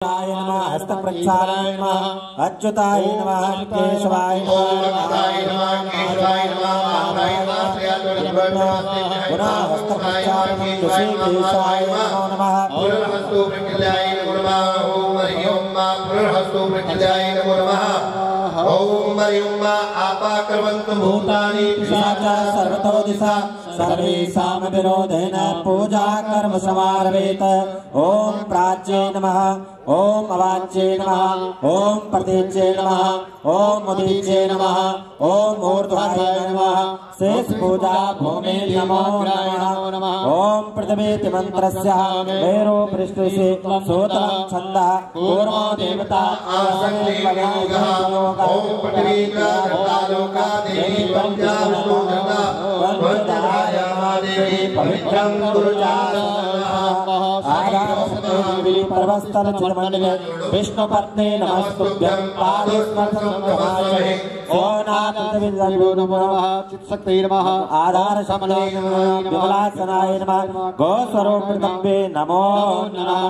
नमः हस्तप्रक्षालनाय नमः अच्युताय नमः केशवाय नमः पुनः हस्तप्रक्षालनं ऋषिकेशाय नमः ओम हरिओम आपाकर्वन्तु भूतानि पिशाचा सर्वतो दिशा सर्वेषां विरोधेन पूजा कर्म समारभेत। ओम प्राच्ये नमः, ओम अवाच्ये नमः, ओम प्रतीच्ये नमः, ओम उदीच्ये नमः, ओम ऊर्ध्वाय नमः। शेष पूजा भूमि नमो नमः। ओम पृथ्वी मंत्रस्य वैरो पृष्ठसे सूत्रं छन्दः पूर्वो देवता ओम पृथ्वी लोका देवी पंचाभूता देवी पवित्रं पर्वस्तर चिन्मण्डले विष्णुपत्नी नमस्तुभ्यं पादस्पर्शं नमामि। ओम नाथ पृथ्वी नमो नमः चित्शक्ति नमः आधार समले विमलासनाय नमः गोस्वरूपृतम्बे नमो नमः।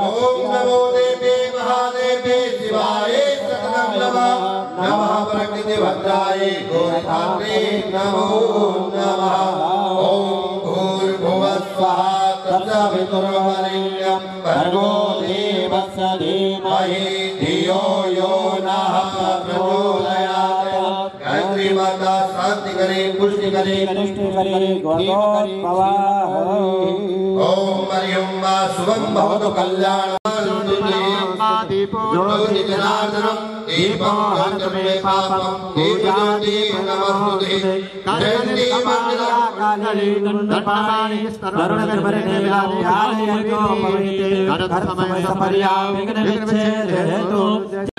ओम नमो देवे महादेवे शिवाय सकलं नमः नमः प्रकृति भद्राय गोरतात्रे नमो नमः। ओम भूर्भुवः स्वः तत्सवितुर्वरेण्यं भर्गो देवस्य धीमहि धियो यो नः प्रचोदयात्। गायत्री माता शांति करे पुष्टि करे कनिष्ठ करे गोत्रोद्भवा। ओम हरिओम शुभं भवतु कल्याणं ज्योतिर्जनार्दनं दीपं हरतु मे पापं पूजा दीपं नमस्तुते करण्डी मंगलाकाली दण्डपाणि स्तरुणगर्भरणे विलासयालयो भवेते करतमय सपर्या विघ्न विच्छेदयतु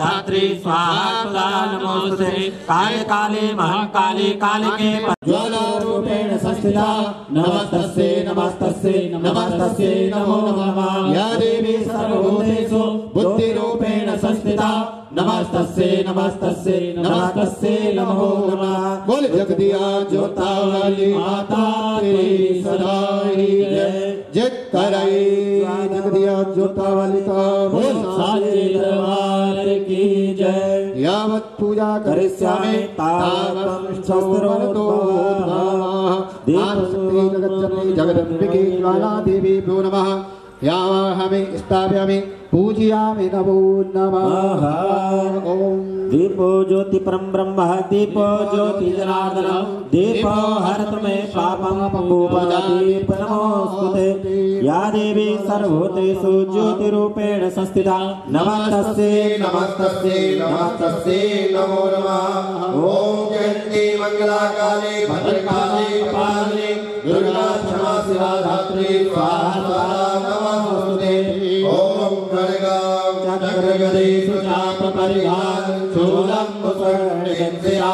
धात्री स्वाहा सदा नमोस्तुते काले काले महाकाले कालिके ज्वाला रूपेण संस्थिता नमस्तस्यै नमस्तस्यै नमस्तस्यै नमो नमः। या देवी सर्वभूतेषु बुद्धिरूपेण संस्थिता नमस्तस्यै नमस्तस्यै नमस्तस्यै नमो नमः। बोल जगदिया ज्योता वाली माता तेरी सदा ही जय। जय कराई जगदिया ज्योता वाली का बोल साचे दरबार की जय। यावत् पूजा करिष्यामि तावत् शस्त्रोतो नमः। देवशक्ति जगज्जननी जगदम्बिके ज्वाला देवी भ्यो नमः। यावहमि स्थापयामि पूजयामि नमो नमः। ओम दीपो ज्योति परम ब्रह्म दीपो ज्योति जनार्दन दीपो हरतु मे पापं पूपदीप नमोस्तुते। या देवी सर्वभूतेषु ज्योतिरूपेण संस्थिता नमस्तस्यै नमस्तस्यै नमस्तस्यै नमो नमः। ओम जयंती मंगलाकाले भद्रकाले कपाले दुर्गा क्षमा शिवा धात्री स्वाहा नमोस्तुते। ओम खड्गं चक्रगदेषु चाप परिहार शूलं स्वर्णगन्धया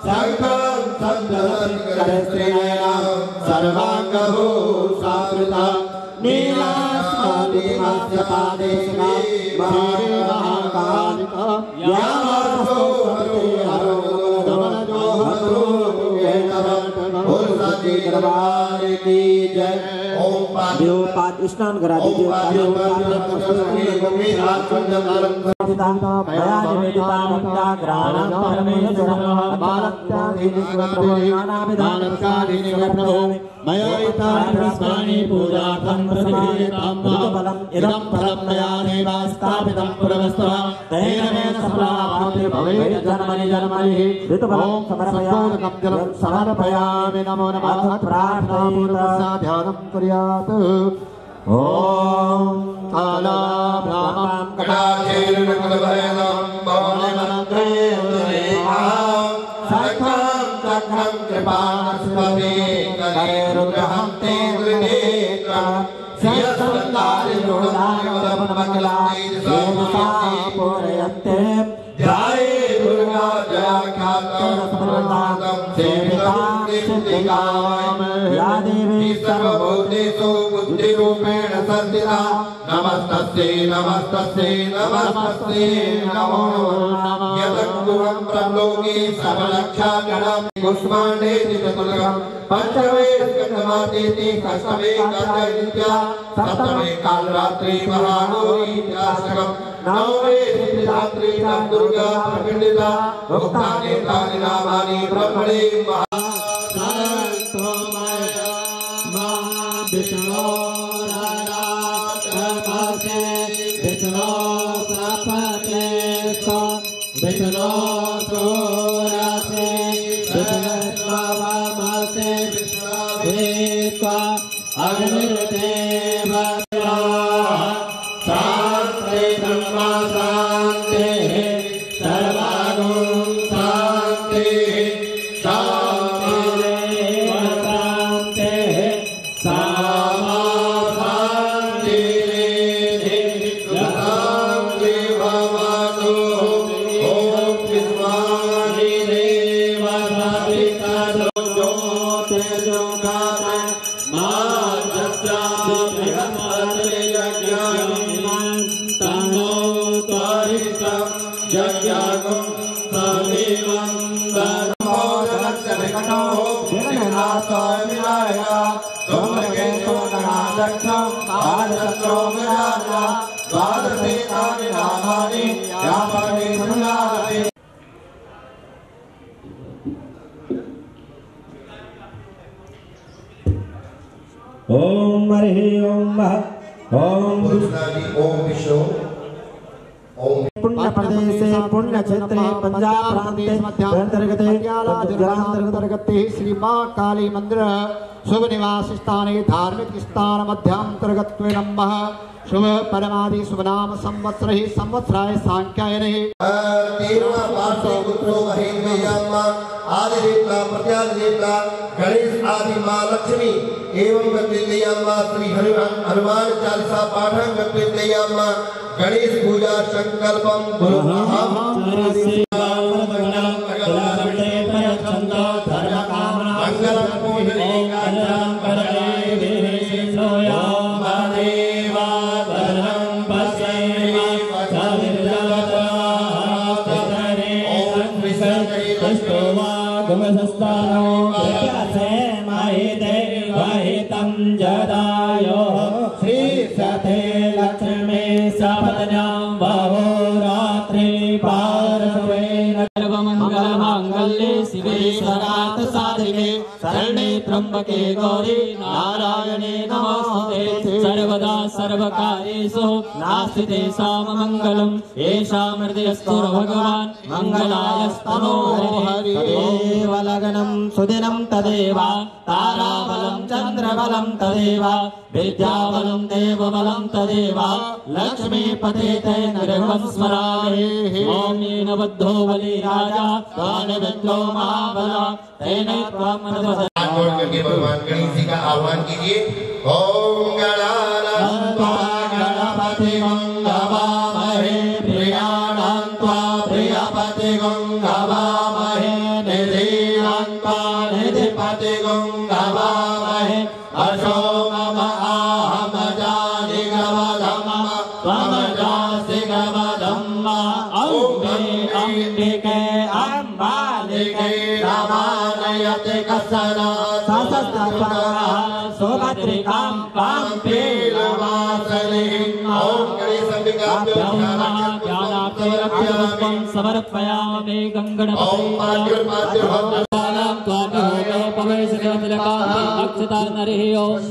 शङ्खं चन्द्रशङ्करस्त्रिनयनं सर्वाङ्गभूषावृता नीलास्मादिमस्य पादेशना महाकालिका यामार्गो हरो दमनजो हरो दरबार की जय। देवपाद स्नान करा दीजिए। पूजार्थं प्रसिद्धं इदं फलं मया नैव स्थापितं पुरवस्तः तेन मे सफलाप्ति भवेत् जन्मनि जन्मनि ऋतुफलं समर्पयामि जलं समर्पयामि नमो नमः। प्रार्थनापूर्वक ध्यानं कुर्यात्। ओम कालाभ्रामं कटाक्षेण कुलभयनं भवनमन्त्रयेन्द्रेहां शङ्खं चक्रं कृपाणस्वमे करे रुद्रहं ते त्रिनेत्रं श्रियसन्दारिणोदानवरमङ्गलानि देवता पूरयन्ते ध्याये दुर्गा जयाख्यातं सेवितां सिद्धिकां। या देवी सर्वभूतेषु बुद्धि रूपेण संस्थिता नमस्तस्यै नमस्तस्यै नमस्तस्यै नमो नमः यदङ्गुरं ब्रह्मलोके सर्वरक्षाकरं पुष्पाण्डे चतुर्गं पंचमे स्कन्धमातेति षष्ठमे कालरात्रित्या सप्तमे कालरात्रि महागौरीत्याष्टकं नवमे सिद्धिदात्री दुर्गा प्रकटिता उक्तानि तानि नामानि ब्रह्मणे ओम हरि ओम ओम विष्णु पुण्य प्रदेशे पुण्य क्षेत्रे पंजाब प्रांते अंतर्गते श्री मां काली मंदिर शुभ निवास स्थाने धार्मिक स्थान मध्यांतर्गत्वे नमः शुभ परमादि शुभ नाम संवत्सरे संवत्सराय सांख्यायने तेरवा पार्श्व पुत्रो महेन्द्रयम्मा आदि देवता प्रत्यादि देवता गणेश आदि मां लक्ष्मी एवं गतिदेयम्मा श्री हनुमान चालीसा पाठं गतिदेयम्मा गणेश पूजा संकल्पम गुरुमहम मंगलम पुण्डरीकाक्षं करणे देवेशोया देवा वरं पश्येमा सविर्जगतरे ओम विसर्जयितस्तोमा गुमसस्तानो प्रत्यासे माहिते वाहितं जदायो श्री सते लक्ष्मी सपत्न्यां बहुरात्रि पार्श्वेन सर्वमङ्गलमाङ्गल्ये शिवे सर्वार्थ साधिके शरणे त्र्यम्बके गौरी नारायणे नमोस्तुते सर्वदा सर्वकार्येषु नास्ति तेषाममङ्गलम् येषां हृदयस्थो भगवान् मङ्गलायस्तनो हरि तदेव लग्नं सुदिनं तदेव ताराबलं चन्द्रबलं तदेव विद्याबलं देवबलं तदेव लक्ष्मीपते तेन गृहं स्मरामि ॐ येन बद्धो बलि राजा तान विद्यो महाबला तेन त्वं करके भगवान गणेश जी का आह्वान कीजिए ओम गणपतिं हवामहे प्रियाणां त्वा प्रियपतिं हवामहे निधिपतिं हवामहे अशो मम आहमजानिगवधम त्वमजासि गवधम् अम्बिके अम्बालिके रमानयति कसना सुभद्रिकां पाम्पीलवासलिं ओम गणेश अंबिकाभ्यो ज्ञानाप्तिरभ्यं समर्पयामि गंगणपते अक्षता नरिः ओम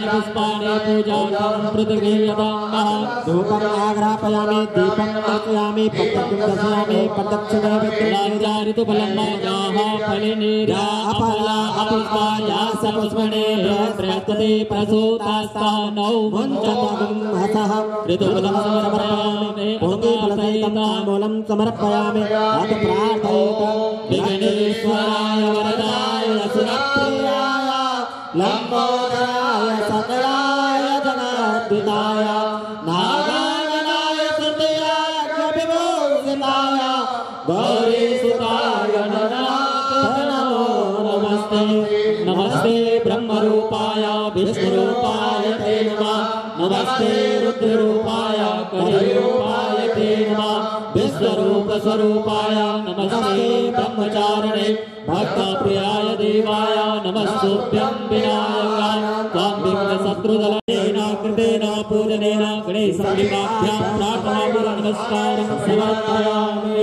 पुष्पाणि पूजार्थं पृथ्वीयतां धूपं आग्रापयामि दीपं दर्शयामि पत्रं दर्शयामि प्रदक्षिणेन फलिनीरा अपला अपुष्पाया सपुष्पणे प्रयतते प्रसूतास्तानौ मुञ्चतं हसः ऋतुफलं समर्पयामि पूर्णफलसहितं समर्पयामि अथ प्रार्थयेत विघ्नेश्वराय वरदाय सुरप्रियाय लंबोदराय सकलाय जनार्दनाय नागाननाय तृतीयाय विभूषिताय गौरीसुताय नमो नमस्ते रूपाय ते नमः नमस्ते रुद्ररूपाय कलिरूपाय ते नमः विश्वरूप स्वरूपाय नमस्ते ब्रह्मचारिणे भक्तप्रियाय देवाय नमस्तुभ्यं विनायकाय त्वां विघ्नशत्रुदलेन कृतेन पूजनेन गणेशविभाभ्यां प्रार्थनापूर्वक नमस्कारं समर्पयामि।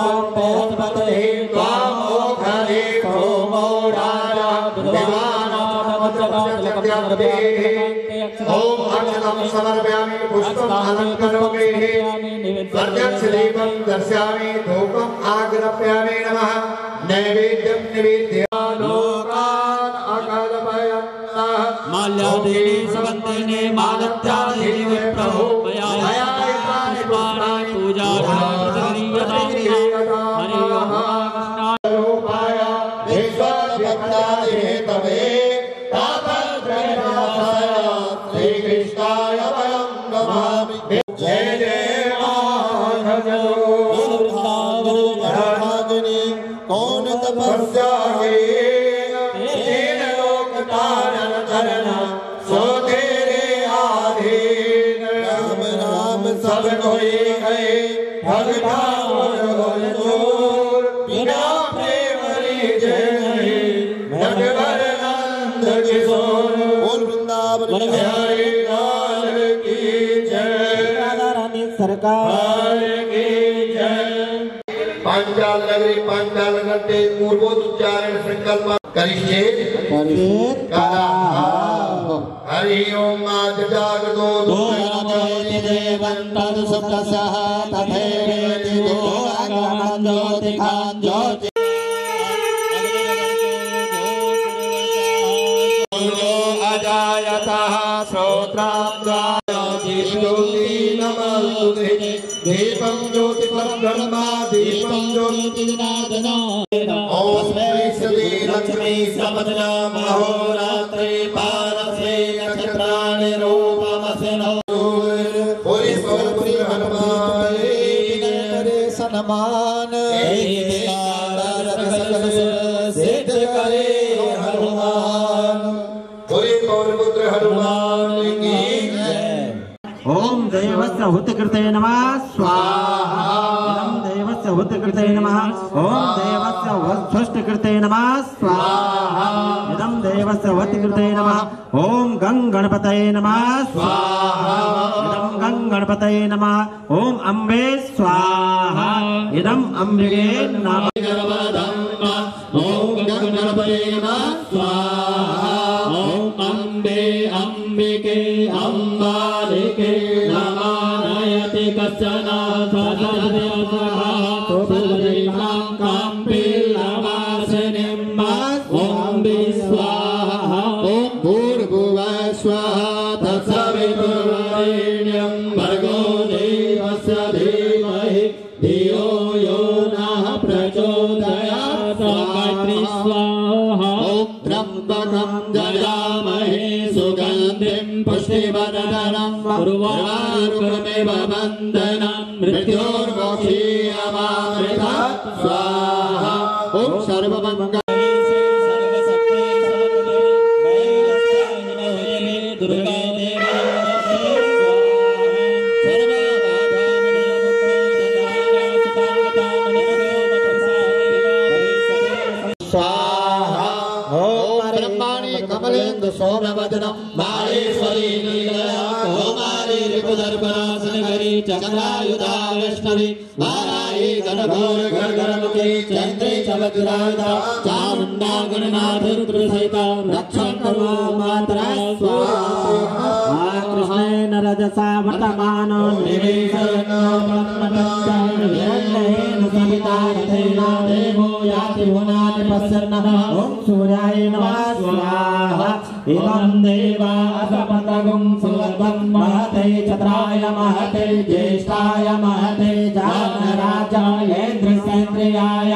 ओम पते त्वां ओखरे सोमो राजा ओम अक्षतं समर्पयामि पुष्पम् अलङ्करोमि वर्जनशीलं दर्शयामि धूपम् आग्रापयामि नमः नैवेद्यं निवेदयामि लोकान् अकल्पयन्तः माल्यादेवी सुगन्धिने मालत्यादेवी विप्रभो मया पुष्पाणि पूजार्थं हरि ओम रूपाय विश्वव्याप्ताय तवे तापत्रयनाशाय श्रीकृष्णाय वयं नमामि। जय जय माधव वृंदावनी कौन तपस्या तेन लोक तारण चरण सो तेरे आधीन राम राम सब कोई गए भगता बिना प्रेम रीझे नहीं नटवर नंद किशोर बोल वृंदावन बिहारी लाल की जय राधा रानी सरकार की जय। पांचाल नगरी पांचाल घंटे पूर्वोच्चारण संकल्प करिष्ये हरि ओम जागतो देवंतु सुप्रसह तथैवेति दो आगमन ज्योति खान ज्योति अजायतः श्रोत्रां ज्योति नमस्ते दीपं ज्योति परब्रह्मा दीपं ज्योति जनार्दना ओम श्री लक्ष्मी समदना महोरात्रि पारसे नक्षत्राणि रूपमसिनो पुरी पुरी हनुमान सनमान सिद्ध करे हनुमान पुरी पौरपुत्र हनुमान की जय। ओम देवस्य हुतकृते नमः स्वाहा इदं देवस्य हुतकृते नमः ओम देवस्य वत्सष्टकृते नमः स्वाहा इदं देवस्य हुतकृते नमः ओम गंगणपतये नमः स्वाहा इदं गंगणपतये नमः ओम अम्बे स्वाहा इदं अम्बिके नमः ओम गंगणपतये नमः स्वाहा ओम अम्बे अम्बिके अम्बालिके नमानयति कश्चन सददेवसहां काम्पिल्लवासिनीं ओम विस्वाहा ओम भूर्भुवः स्वाहा तत्सवितुर्वरेण्यं भर्गो देवस्य धीमहि धियो यो नः प्रचोदयात् गायत्री स्वाहा ओम त्र्यम्बकं जयामहे सुगन्धिं पुष्टिवर्धनं उर्वारुकमेव वन्दनं मृत्योर्मोक्षीयमामृता स्वाहा ओम सर्वमङ्गल सोमवदनं माहेश्वरी नीलया कौमारी रिपुदर्पणासनगरी चक्रायुधा वैष्णवी वाराही गणघोर गणगणमुखी चन्द्रे चवज्रायुधा चामुण्डा गणनाथ रुद्रसहिता रक्षन्तु मातरा स्वाहा कृष्णेन रजसा वर्तमानो निवेशयन् ब्रह्मचर्येण सविता रथेन देवो याति भुवनानि पश्यन्नः ॐ सूर्याय नमः स्वाहा इदं देवा असपतगुं सुवर्धं महते छत्राय महते ज्येष्ठाय महते जानराजाय इन्द्रसेन्द्रियाय